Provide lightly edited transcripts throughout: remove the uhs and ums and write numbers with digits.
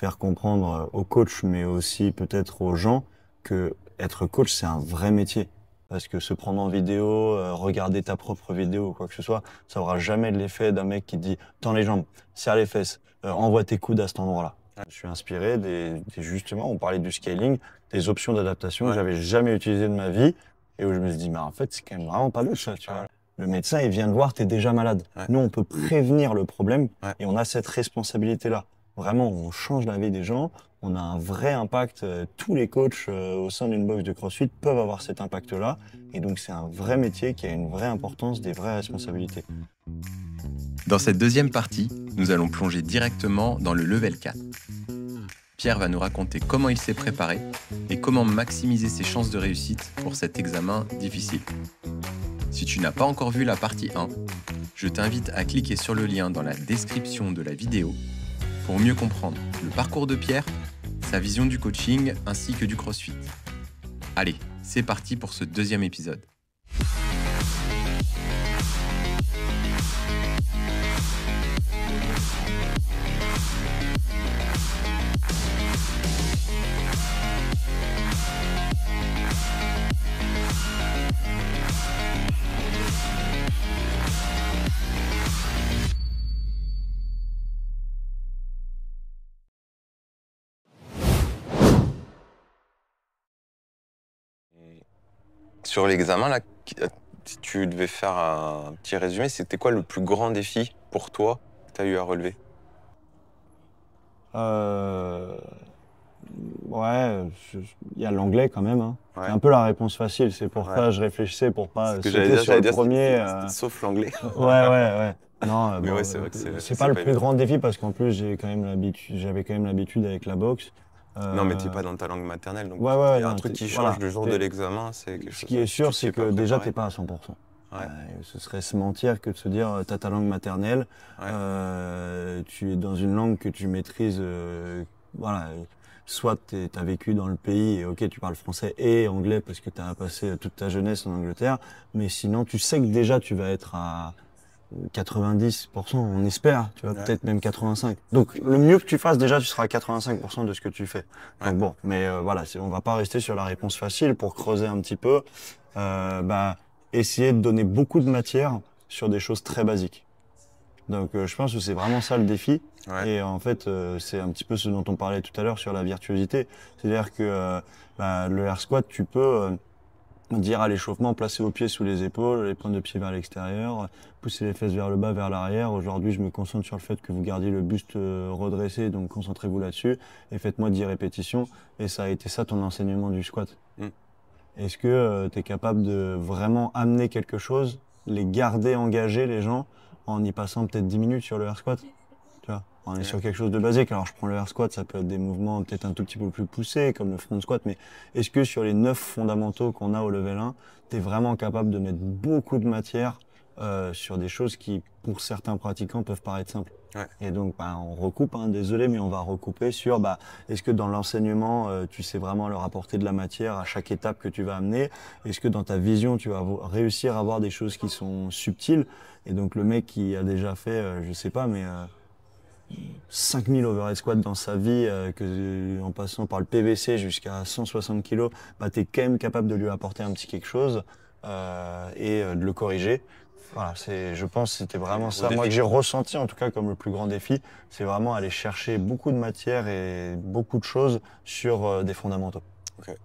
faire comprendre aux coachs, mais aussi peut-être aux gens, que être coach, c'est un vrai métier. Parce que se prendre en vidéo, regarder ta propre vidéo ou quoi que ce soit, ça aura jamais l'effet d'un mec qui te dit tends les jambes, serre les fesses, envoie tes coudes à cet endroit-là. Je suis inspiré justement, on parlait du scaling, des options d'adaptation que j'avais jamais utilisées de ma vie et où je me suis dit, mais en fait, c'est quand même vraiment pas louche, ça, tu vois. Le médecin, il vient te voir, t'es déjà malade. Nous, on peut prévenir le problème et on a cette responsabilité-là. Vraiment, on change la vie des gens, on a un vrai impact. Tous les coachs au sein d'une box de CrossFit peuvent avoir cet impact-là. Et donc, c'est un vrai métier qui a une vraie importance, des vraies responsabilités. Dans cette deuxième partie, nous allons plonger directement dans le level 4. Pierre va nous raconter comment il s'est préparé et comment maximiser ses chances de réussite pour cet examen difficile. Si tu n'as pas encore vu la partie 1, je t'invite à cliquer sur le lien dans la description de la vidéo pour mieux comprendre le parcours de Pierre, sa vision du coaching ainsi que du CrossFit. Allez, c'est parti pour ce deuxième épisode. Sur l'examen, là, si tu devais faire un petit résumé, c'était quoi le plus grand défi pour toi que tu as eu à relever? Ouais, il y a l'anglais quand même. Hein. Ouais. C'est un peu la réponse facile. C'est pour ça que je réfléchissais pour pas sauter sur le premier. Sauf l'anglais. Ouais. Non, Mais bon, ouais, c'est vrai que c'est pas le plus évident. grand défi parce qu'en plus j'avais quand même l'habitude avec la boxe. Non, mais t'es pas dans ta langue maternelle, donc Ouais, il y a un non, truc qui change voilà, le jour de l'examen, c'est quelque chose. Ce qui est sûr, c'est que déjà t'es pas à 100%. Ouais. Ce serait se mentir que de se dire t'as ta langue maternelle, tu es dans une langue que tu maîtrises, voilà. Soit t'as vécu dans le pays et ok tu parles français et anglais parce que t'as passé toute ta jeunesse en Angleterre, mais sinon tu sais que déjà tu vas être à 90%, on espère, tu vois, peut-être même 85%. Donc le mieux que tu fasses déjà, tu seras à 85% de ce que tu fais. Donc bon, mais voilà, on va pas rester sur la réponse facile pour creuser un petit peu. Essayer de donner beaucoup de matière sur des choses très basiques. Donc je pense que c'est vraiment ça le défi. Et en fait, c'est un petit peu ce dont on parlait tout à l'heure sur la virtuosité. C'est-à-dire que le air squat, tu peux dire à l'échauffement, placer vos pieds sous les épaules, les pointes de pied vers l'extérieur, pousser les fesses vers le bas, vers l'arrière. Aujourd'hui, je me concentre sur le fait que vous gardiez le buste redressé, donc concentrez-vous là-dessus et faites-moi 10 répétitions. Et ça a été ça ton enseignement du squat. Est-ce que tu es capable de vraiment amener quelque chose, les garder engagés, les gens, en y passant peut-être 10 minutes sur le air squat? Tu vois, on est sur quelque chose de basique. Alors, je prends le air squat, ça peut être des mouvements peut-être un tout petit peu plus poussés, comme le front squat, mais est-ce que sur les 9 fondamentaux qu'on a au level 1, tu es vraiment capable de mettre beaucoup de matière sur des choses qui, pour certains pratiquants, peuvent paraître simples? Et donc, on recoupe, hein, désolé, mais on va recouper sur, est-ce que dans l'enseignement, tu sais vraiment leur apporter de la matière à chaque étape que tu vas amener? Est-ce que dans ta vision, tu vas réussir à avoir des choses qui sont subtiles? Et donc, le mec qui a déjà fait, je sais pas, mais 5000 overhead squats dans sa vie, en passant par le PVC jusqu'à 160 kg, tu es quand même capable de lui apporter un petit quelque chose et de le corriger. Voilà, je pense que c'était vraiment ça, moi, que j'ai ressenti en tout cas comme le plus grand défi, c'est vraiment aller chercher beaucoup de matière et beaucoup de choses sur des fondamentaux. Ok.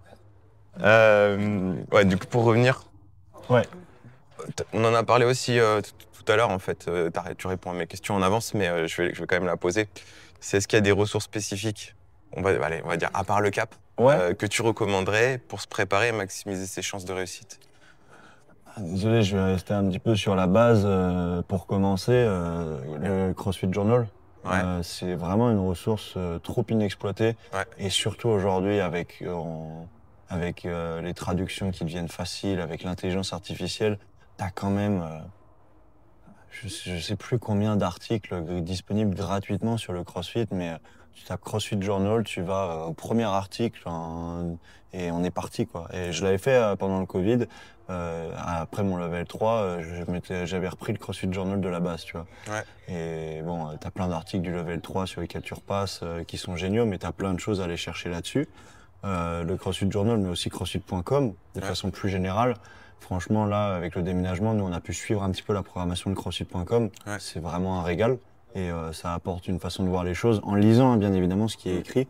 Du coup, pour revenir, on en a parlé aussi tout à l'heure, en fait. Tu réponds à mes questions en avance, mais je vais quand même la poser. Est-ce qu'il y a des ressources spécifiques, on va dire, à part le cap, que tu recommanderais pour se préparer et maximiser ses chances de réussite? Désolé, je vais rester un petit peu sur la base pour commencer. Le CrossFit Journal, c'est vraiment une ressource trop inexploitée. Et surtout aujourd'hui, avec les traductions qui deviennent faciles, avec l'intelligence artificielle, t'as quand même, je sais plus combien d'articles disponibles gratuitement sur le CrossFit, mais tu tapes CrossFit Journal, tu vas au premier article et on est parti, quoi. Et je l'avais fait pendant le Covid. Après mon level 3, j'avais repris le CrossFit Journal de la base, tu vois. Ouais. Et bon, t'as plein d'articles du level 3 sur lesquels tu repasses qui sont géniaux, mais t'as plein de choses à aller chercher là-dessus. Le CrossFit Journal, mais aussi CrossFit.com, de façon plus générale. Franchement, là, avec le déménagement, nous, on a pu suivre un petit peu la programmation de CrossFit.com. Ouais. C'est vraiment un régal. Et ça apporte une façon de voir les choses en lisant, hein, bien évidemment, ce qui est écrit.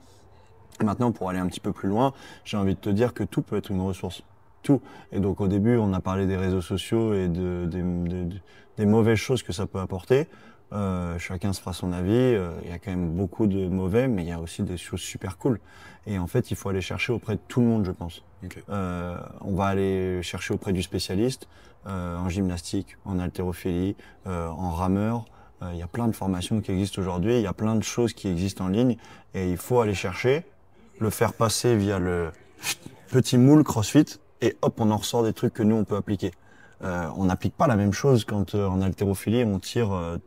Maintenant, pour aller un petit peu plus loin, j'ai envie de te dire que tout peut être une ressource. Tout. Et donc, au début, on a parlé des réseaux sociaux et des mauvaises choses que ça peut apporter. Chacun se fera son avis. Il y a quand même beaucoup de mauvais, mais il y a aussi des choses super cool. Et en fait, il faut aller chercher auprès de tout le monde, je pense. Okay. On va aller chercher auprès du spécialiste en gymnastique, en haltérophilie, en rameur. Il y a plein de formations qui existent aujourd'hui. Il y a plein de choses qui existent en ligne. Et il faut aller chercher, le faire passer via le petit moule CrossFit. Et hop, on en ressort des trucs que nous, on peut appliquer. On n'applique pas la même chose quand en haltérophilie, on tire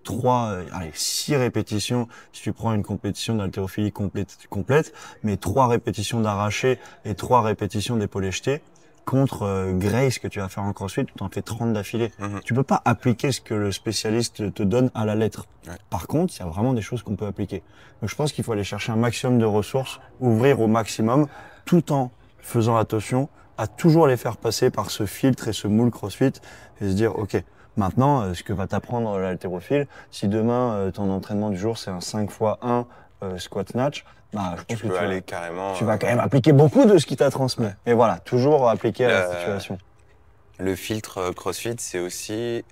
6 répétitions. Si tu prends une compétition d'haltérophilie complète, mais 3 répétitions d'arraché et 3 répétitions d'épaulé jeté contre Grace que tu vas faire en CrossFit, tu en fais 30 d'affilée. Tu peux pas appliquer ce que le spécialiste te donne à la lettre. Ouais. Par contre, il y a vraiment des choses qu'on peut appliquer. Donc je pense qu'il faut aller chercher un maximum de ressources, ouvrir au maximum, tout en faisant attention à toujours les faire passer par ce filtre et ce moule CrossFit et se dire, ok, maintenant, ce que va t'apprendre l'haltérophile, si demain, ton entraînement du jour, c'est un 5 x 1 squat snatch, bah, je pense que tu vas quand même appliquer beaucoup de ce qu'il t'a transmis. Ouais. Et voilà, toujours appliquer à la situation. Le filtre CrossFit, c'est aussi,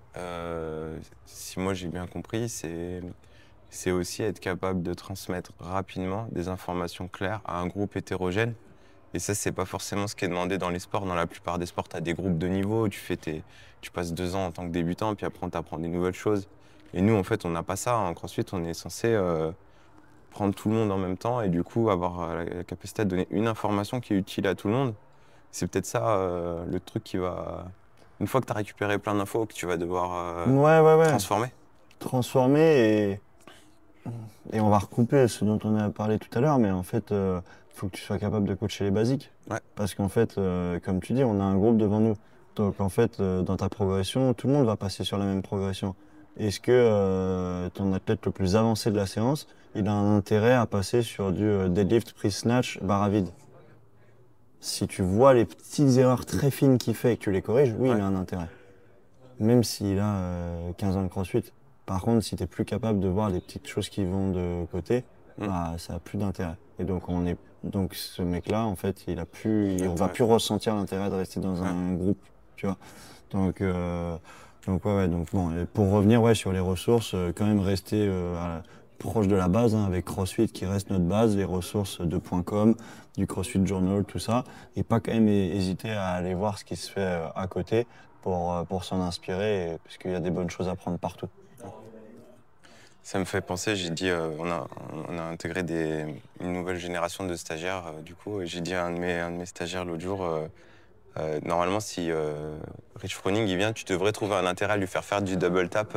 si moi j'ai bien compris, c'est aussi être capable de transmettre rapidement des informations claires à un groupe hétérogène. Et ça, c'est pas forcément ce qui est demandé dans les sports. Dans la plupart des sports, tu as des groupes de niveau, tu passes 2 ans en tant que débutant, puis après on t'apprend des nouvelles choses. Et nous, en fait, on n'a pas ça. En CrossFit, on est censé prendre tout le monde en même temps et du coup avoir la capacité de donner une information qui est utile à tout le monde. C'est peut-être ça le truc qui va... Une fois que tu as récupéré plein d'infos, que tu vas devoir transformer. Transformer et on va recouper ce dont on a parlé tout à l'heure, mais en fait... faut que tu sois capable de coacher les basiques. Ouais. Parce qu'en fait, comme tu dis, on a un groupe devant nous. Donc en fait, dans ta progression, tout le monde va passer sur la même progression. Est-ce que ton athlète le plus avancé de la séance, il a un intérêt à passer sur du deadlift, prise snatch, barre à vide? Si tu vois les petites erreurs très fines qu'il fait et que tu les corriges, oui, il a un intérêt. Même s'il a 15 ans de CrossFit. Par contre, si tu es plus capable de voir les petites choses qui vont de côté, bah, ça n'a plus d'intérêt. Et donc ce mec-là, en fait, on va plus ressentir l'intérêt de rester dans un groupe, tu vois. Donc bon, pour revenir sur les ressources, quand même rester proche de la base, hein, avec CrossFit qui reste notre base, les ressources de .com, du CrossFit Journal, tout ça, et pas quand même hésiter à aller voir ce qui se fait à côté pour s'en inspirer, parce qu'il y a des bonnes choses à prendre partout. Ça me fait penser, j'ai dit, on a intégré une nouvelle génération de stagiaires, du coup, et j'ai dit à un de mes stagiaires l'autre jour, normalement, si Rich Froning il vient, tu devrais trouver un intérêt à lui faire du double tap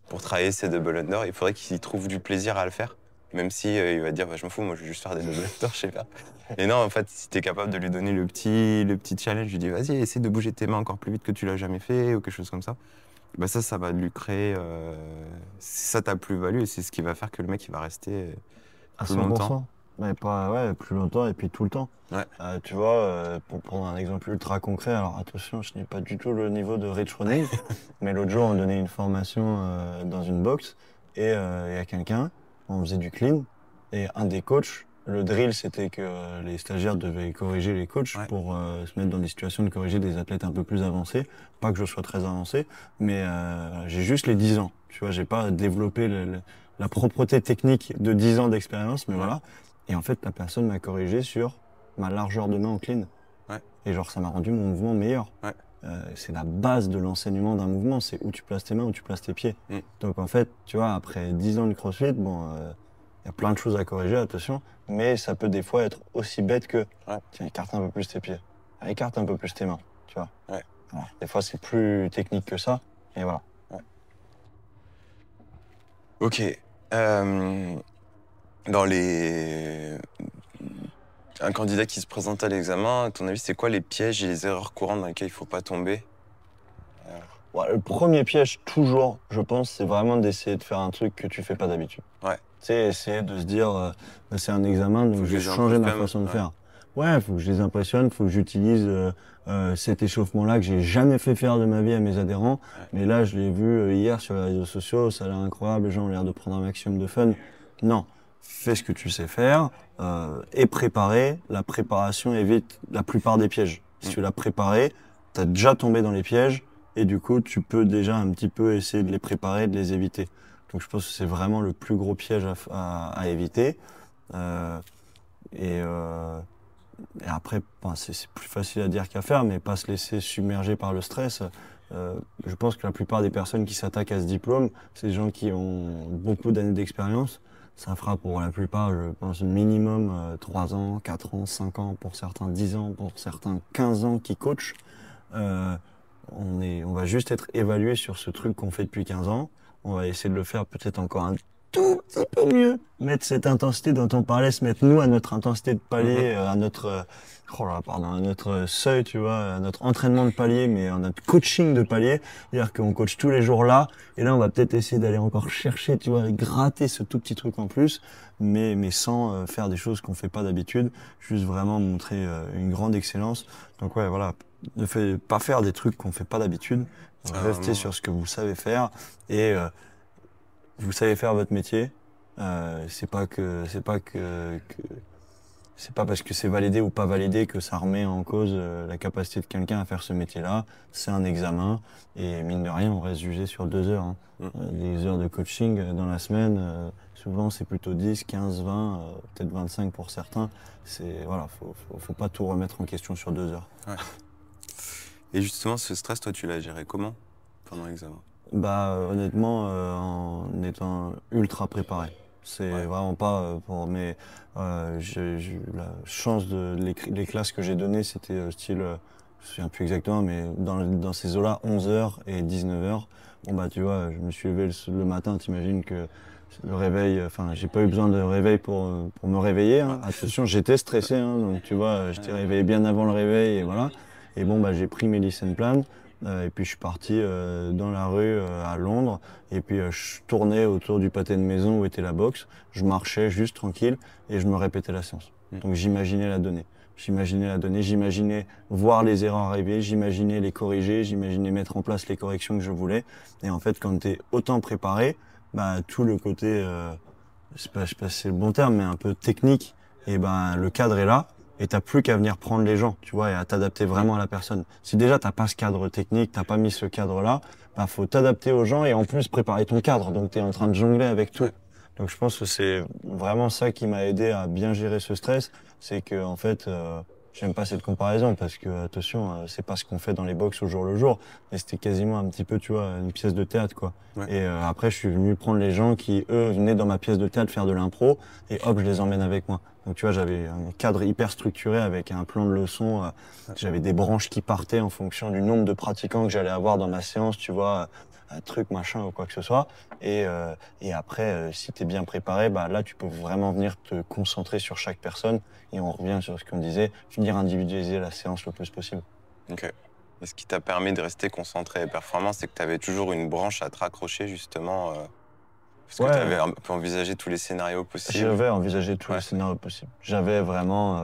pour travailler ses double under. Il faudrait qu'il trouve du plaisir à le faire, même si il va dire, bah, je m'en fous, moi je vais juste faire des double under, je sais pas. Et non, en fait, si tu es capable de lui donner le petit challenge, je lui dis, vas-y, essaie de bouger tes mains encore plus vite que tu l'as jamais fait, ou quelque chose comme ça. Bah ça va lui créer... c'est ça ta plus-value et c'est ce qui va faire que le mec il va rester plus longtemps. Mais pas, plus longtemps et puis tout le temps. Ouais. Tu vois, pour prendre un exemple ultra concret, alors attention, je n'ai pas du tout le niveau de Rich Froning, mais l'autre jour on donnait une formation dans une box et il y a quelqu'un, on faisait du clean et un des coachs, le drill c'était que les stagiaires devaient corriger les coachs pour se mettre dans des situations de corriger des athlètes un peu plus avancés. Pas que je sois très avancé, mais j'ai juste les 10 ans. Tu vois, j'ai pas développé la propreté technique de 10 ans d'expérience, mais voilà. Et en fait, la personne m'a corrigé sur ma largeur de main en clean. Ouais. Et genre, ça m'a rendu mon mouvement meilleur. Ouais. C'est la base de l'enseignement d'un mouvement, c'est où tu places tes mains, où tu places tes pieds. Donc en fait, tu vois, après 10 ans de CrossFit, bon, y a plein de choses à corriger, attention, mais ça peut des fois être aussi bête que, tiens, écarte un peu plus tes pieds, écarte un peu plus tes mains, tu vois. Ouais. Voilà. Des fois, c'est plus technique que ça, et voilà. Ouais. Ok. Dans un candidat qui se présente à l'examen, à ton avis, c'est quoi les pièges et les erreurs courantes dans lesquelles il ne faut pas tomber? Ouais, le premier piège, toujours, je pense, c'est vraiment d'essayer de faire un truc que tu fais pas d'habitude. Ouais. Tu sais, essayer de se dire, c'est un examen, donc je vais changer ma façon de faire. Ouais, faut que je les impressionne, faut que j'utilise cet échauffement-là que j'ai jamais fait faire de ma vie à mes adhérents. Ouais. Mais là, je l'ai vu hier sur les réseaux sociaux, ça a l'air incroyable, les gens ont l'air de prendre un maximum de fun. Non, fais ce que tu sais faire et préparer. La préparation évite la plupart des pièges. Si tu l'as préparé, tu as déjà tombé dans les pièges et du coup, tu peux déjà un petit peu essayer de les préparer, de les éviter. Donc je pense que c'est vraiment le plus gros piège à éviter. Et après, c'est plus facile à dire qu'à faire, mais pas se laisser submerger par le stress. Je pense que la plupart des personnes qui s'attaquent à ce diplôme, c'est des gens qui ont beaucoup d'années d'expérience. Ça fera pour la plupart, je pense, minimum 3 ans, 4 ans, 5 ans, pour certains 10 ans, pour certains 15 ans qui coachent. On va juste être évalué sur ce truc qu'on fait depuis 15 ans. On va essayer de le faire peut-être encore un tout petit peu mieux. Mettre cette intensité dont on parlait, se mettre nous à notre intensité de palier, à notre, à notre seuil, tu vois, à notre entraînement de palier, mais à notre coaching de palier. C'est-à-dire qu'on coach tous les jours là. Et là, on va peut-être essayer d'aller encore chercher, tu vois, gratter ce tout petit truc en plus, mais sans faire des choses qu'on fait pas d'habitude. Juste vraiment montrer une grande excellence. Donc ouais, voilà. Ne pas faire des trucs qu'on fait pas d'habitude. Restez sur ce que vous savez faire et vous savez faire votre métier. C'est pas parce que c'est validé ou pas validé que ça remet en cause la capacité de quelqu'un à faire ce métier-là. C'est un examen et mine de rien, on reste jugé sur 2 heures. Hein. Les heures de coaching dans la semaine, souvent c'est plutôt 10, 15, 20, peut-être 25 pour certains. Voilà, faut pas tout remettre en question sur 2 heures. Ouais. Et justement, ce stress, toi, tu l'as géré comment pendant l'examen? Honnêtement, en étant ultra préparé. C'est vraiment pas pour... Mais j'ai eu la chance de... Les classes que j'ai données, c'était style... je me souviens plus exactement, mais dans ces eaux-là, 11h et 19h. Bon bah tu vois, je me suis levé le matin, t'imagines que le réveil... Enfin, j'ai pas eu besoin de réveil pour me réveiller. Hein. Attention, j'étais stressé, hein, donc tu vois, j'étais réveillé bien avant le réveil et voilà. Et bon, bah j'ai pris mes lesson plans. Et puis je suis parti dans la rue à Londres et puis je tournais autour du pâté de maison où était la boxe. Je marchais juste tranquille et je me répétais la séance. Donc j'imaginais la donnée. J'imaginais voir les erreurs arriver, j'imaginais les corriger, j'imaginais mettre en place les corrections que je voulais. Et en fait, quand tu es autant préparé, bah tout le côté, je sais pas si c'est le bon terme, mais un peu technique, et ben le cadre est là. Et t'as plus qu'à venir prendre les gens, tu vois, et à t'adapter vraiment à la personne. Si déjà t'as pas ce cadre technique, t'as pas mis ce cadre-là, bah faut t'adapter aux gens et en plus préparer ton cadre. Donc t'es en train de jongler avec tout. Donc je pense que c'est vraiment ça qui m'a aidé à bien gérer ce stress, c'est que en fait, j'aime pas cette comparaison parce que attention, c'est pas ce qu'on fait dans les box au jour le jour, mais c'était quasiment un petit peu, tu vois, une pièce de théâtre quoi. Ouais. Et après, je suis venu prendre les gens qui eux venaient dans ma pièce de théâtre faire de l'impro et hop, je les emmène avec moi. Donc tu vois, j'avais un cadre hyper structuré avec un plan de leçon. J'avais des branches qui partaient en fonction du nombre de pratiquants que j'allais avoir dans ma séance, tu vois, un truc, machin ou quoi que ce soit. Et après, si tu es bien préparé, bah là, tu peux vraiment venir te concentrer sur chaque personne. Et on revient sur ce qu'on disait, finir individualiser la séance le plus possible. Ok. Et ce qui t'a permis de rester concentré et performant, c'est que tu avais toujours une branche à te raccrocher, justement. Parce que tu avais un peu envisagé tous les scénarios possibles. J'avais envisagé tous les scénarios possibles. J'avais vraiment,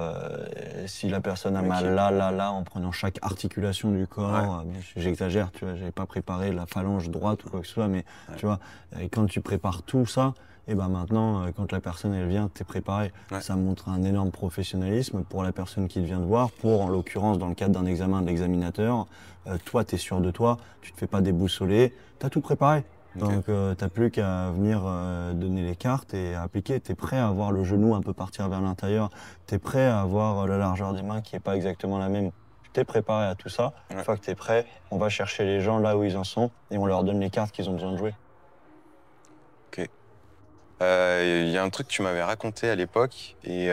si la personne a mal là, en prenant chaque articulation du corps, j'exagère, tu vois, j'avais pas préparé la phalange droite ou quoi que ce soit, mais tu vois, et quand tu prépares tout ça, et ben maintenant, quand la personne elle vient, t'es préparé. Ça montre un énorme professionnalisme pour la personne qui vient te voir, pour en l'occurrence dans le cadre d'un examen de l'examinateur, toi t'es sûr de toi, tu te fais pas déboussoler, t'as tout préparé. Donc t'as plus qu'à venir donner les cartes et appliquer. T'es prêt à avoir le genou un peu partir vers l'intérieur. T'es prêt à avoir la largeur des mains qui est pas exactement la même. Tu t'es préparé à tout ça. Une fois que t'es prêt, on va chercher les gens là où ils en sont et on leur donne les cartes qu'ils ont besoin de jouer. Ok. Il y a un truc que tu m'avais raconté à l'époque et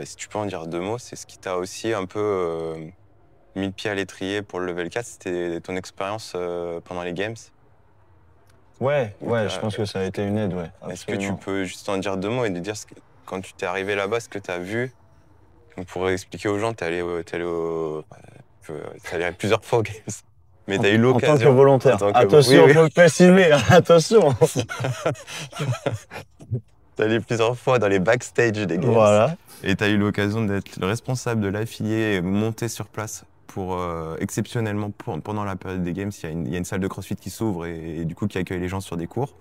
si tu peux en dire 2 mots, c'est ce qui t'a aussi un peu mis le pied à l'étrier pour le level 4, c'était ton expérience pendant les games. Ouais, je pense que ça a été une aide, ouais. Est-ce que tu peux juste en dire 2 mots et de dire quand tu t'es arrivé là-bas, ce que tu as vu, on pourrait expliquer aux gens, t'es allé plusieurs fois aux Games. Mais tu as eu l'occasion. En tant que volontaire. Attention, oui. faut le préciser. Attention. Tu es allé plusieurs fois dans les backstage des Games. Voilà. Et tu as eu l'occasion d'être le responsable de l'affilié et monter sur place pour exceptionnellement pendant la période des Games. Il y a une salle de CrossFit qui s'ouvre et du coup qui accueille les gens sur des cours.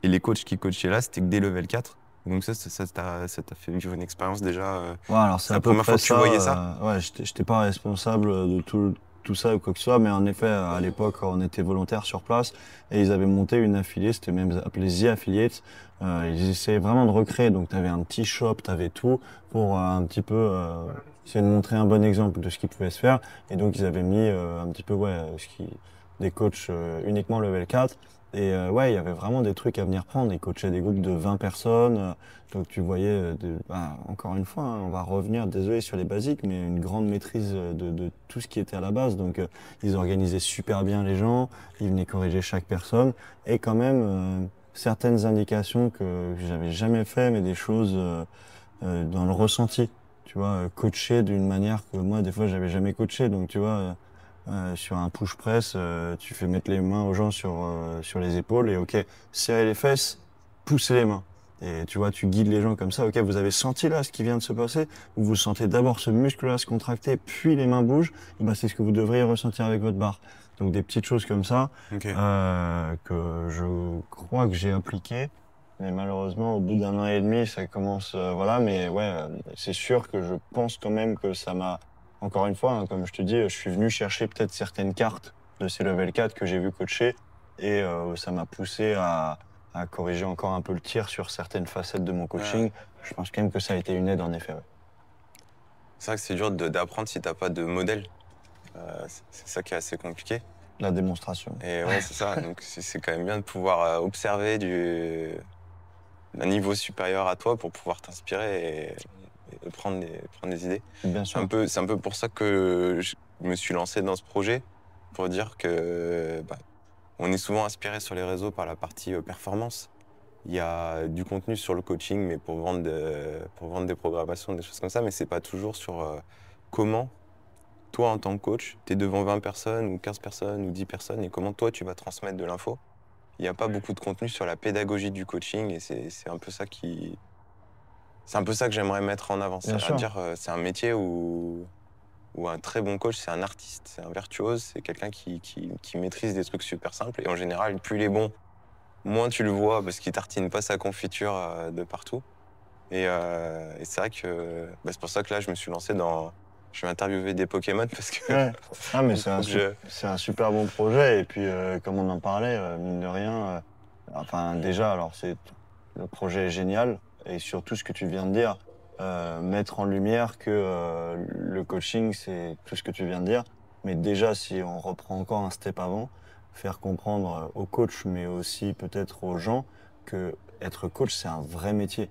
Et les coachs qui coachaient là, c'était que des level 4. Donc ça t'a fait vivre une expérience déjà. Ouais, alors c'est la première fois que tu voyais ça. Ouais, j'étais pas responsable de tout ça ou quoi que ce soit, mais en effet, à l'époque, on était volontaires sur place et ils avaient monté une affiliée, c'était même appelé The Affiliate. Ils essayaient vraiment de recréer, donc tu avais un petit shop, tu avais tout pour un petit peu essayer de montrer un bon exemple de ce qui pouvait se faire. Et donc ils avaient mis un petit peu des coachs uniquement level 4. Et ouais, il y avait vraiment des trucs à venir prendre. Ils coachaient des groupes de 20 personnes. Donc tu voyais, encore une fois, hein, on va revenir, désolé sur les basiques, mais une grande maîtrise de tout ce qui était à la base. Donc ils organisaient super bien les gens, ils venaient corriger chaque personne. Et quand même, certaines indications que j'avais jamais fait, mais des choses dans le ressenti. Tu vois, coacher d'une manière que moi, des fois, j'avais jamais coaché. Donc tu vois... sur un push press, tu fais mettre les mains aux gens sur les épaules et ok, serrer les fesses, pousser les mains. Et tu vois, tu guides les gens comme ça. Ok, vous avez senti là ce qui vient de se passer. Vous sentez d'abord ce muscle-là se contracter, puis les mains bougent. Et ben, c'est ce que vous devriez ressentir avec votre barre. Donc des petites choses comme ça que je crois que j'ai appliquées. Mais malheureusement, au bout d'un an et demi, ça commence, voilà. Mais ouais, c'est sûr que je pense quand même que ça m'a. Encore une fois, hein, comme je te dis, je suis venu chercher peut-être certaines cartes de ces level 4 que j'ai vu coacher et ça m'a poussé à corriger encore un peu le tir sur certaines facettes de mon coaching. Ouais. Je pense quand même que ça a été une aide en effet. Ouais. C'est vrai que c'est dur d'apprendre si t'as pas de modèle. C'est ça qui est assez compliqué. La démonstration. Et ouais, c'est ça. Donc c'est quand même bien de pouvoir observer d'un niveau supérieur à toi pour pouvoir t'inspirer et prendre des idées. Bien sûr. C'est un peu pour ça que je me suis lancé dans ce projet, pour dire que on est souvent inspiré sur les réseaux par la partie performance. Il y a du contenu sur le coaching, mais pour vendre des programmations, des choses comme ça, mais c'est pas toujours sur comment, toi en tant que coach, tu es devant 20 personnes ou 15 personnes ou 10 personnes et comment toi tu vas transmettre de l'info. Il n'y a pas beaucoup de contenu sur la pédagogie du coaching et c'est un peu ça c'est un peu ça que j'aimerais mettre en avant. C'est-à-dire, c'est un métier où un très bon coach, c'est un artiste, c'est un virtuose, c'est quelqu'un qui maîtrise des trucs super simples. Et en général, plus il est bon, moins tu le vois parce qu'il tartine pas sa confiture de partout. Et c'est vrai que c'est pour ça que là, je me suis lancé je vais interviewer des Pokémon parce que... Ouais. Ah, mais c'est un super bon projet. Et puis, comme on en parlait, mine de rien, enfin déjà, alors le projet est génial. Et surtout ce que tu viens de dire, mettre en lumière que le coaching, c'est tout ce que tu viens de dire. Mais déjà, si on reprend encore un step avant, faire comprendre aux coachs, mais aussi peut-être aux gens, que être coach, c'est un vrai métier.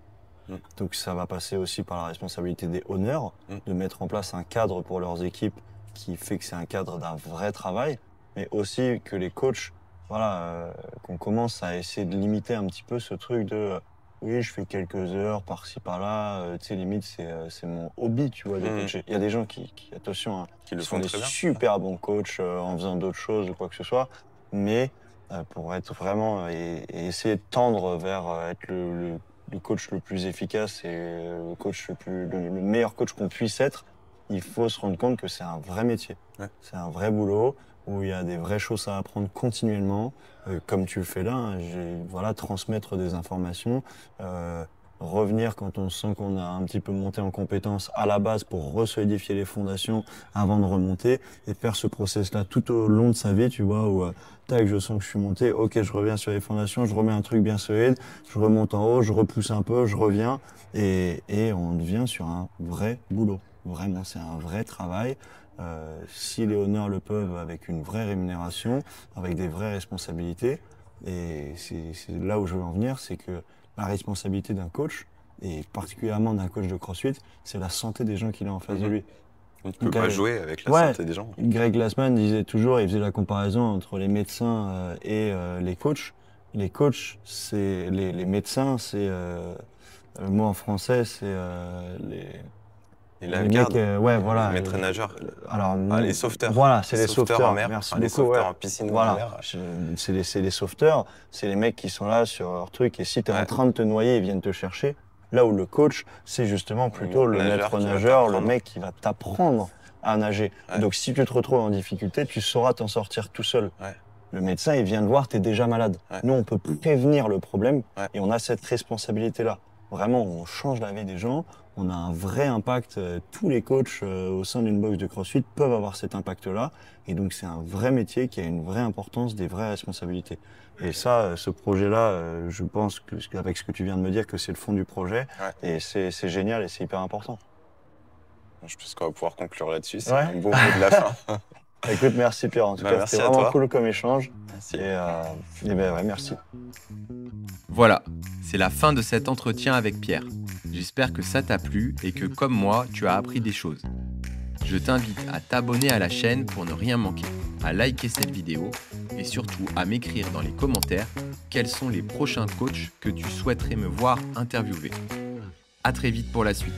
Donc ça va passer aussi par la responsabilité des owners, de mettre en place un cadre pour leurs équipes qui fait que c'est un cadre d'un vrai travail, mais aussi que les coachs, voilà, qu'on commence à essayer de limiter un petit peu ce truc de oui, je fais quelques heures par-ci par-là, tu sais, limite c'est mon hobby, tu vois, de coacher. Il y a des gens attention, hein, qui sont des super bons coachs en faisant d'autres choses ou quoi que ce soit, mais pour être vraiment et essayer de tendre vers être le coach le plus efficace et le meilleur coach qu'on puisse être, il faut se rendre compte que c'est un vrai métier. Ouais. C'est un vrai boulot où il y a des vraies choses à apprendre continuellement, comme tu le fais là, hein, voilà, transmettre des informations, revenir quand on sent qu'on a un petit peu monté en compétence à la base pour resolidifier les fondations avant de remonter et faire ce process-là tout au long de sa vie, tu vois, où tac, je sens que je suis monté, ok, je reviens sur les fondations, je remets un truc bien solide, je remonte en haut, je repousse un peu, je reviens et on devient sur un vrai boulot. Vraiment, c'est un vrai travail. Si les honneurs le peuvent avec une vraie rémunération, avec des vraies responsabilités, et c'est là où je veux en venir, c'est que la responsabilité d'un coach, et particulièrement d'un coach de CrossFit, c'est la santé des gens qu'il a en face de lui. Tu ne peux pas jouer avec la santé des gens. Greg Glassman disait toujours, il faisait la comparaison entre les médecins et les coachs. Les coachs, les médecins, c'est Le mot en français, c'est Les lifeguards, ouais, voilà. les maîtres nageurs. Alors, Les sauveteurs. Voilà, c'est les sauveteurs en mer. Merci Les beaucoup. sauveteurs Ouais. en piscine ou en Voilà, mer. c'est les sauveteurs, c'est les mecs qui sont là sur leur truc et si tu es en train de te noyer, ils viennent te chercher. Là où le coach, c'est justement plutôt le maître nageur, le mec qui va t'apprendre à nager. Ouais. Donc si tu te retrouves en difficulté, tu sauras t'en sortir tout seul. Ouais. Le médecin, il vient te voir, tu es déjà malade. Ouais. Nous, on peut prévenir le problème Ouais. et on a cette responsabilité-là. Vraiment, on change la vie des gens, on a un vrai impact. Tous les coachs au sein d'une box de CrossFit peuvent avoir cet impact-là. Et donc, c'est un vrai métier qui a une vraie importance, des vraies responsabilités. Et ça, ce projet-là, je pense qu'avec ce que tu viens de me dire, que c'est le fond du projet. Ouais. Et c'est génial et c'est hyper important. Je pense qu'on va pouvoir conclure là-dessus. C'est Ouais. un beau mot de la fin. Écoute, merci Pierre. En tout cas, merci c'était à vraiment toi. cool comme échange. Merci. Et ben ouais, merci. Voilà, c'est la fin de cet entretien avec Pierre. J'espère que ça t'a plu et que, comme moi, tu as appris des choses. Je t'invite à t'abonner à la chaîne pour ne rien manquer, à liker cette vidéo et surtout à m'écrire dans les commentaires quels sont les prochains coachs que tu souhaiterais me voir interviewer. À très vite pour la suite.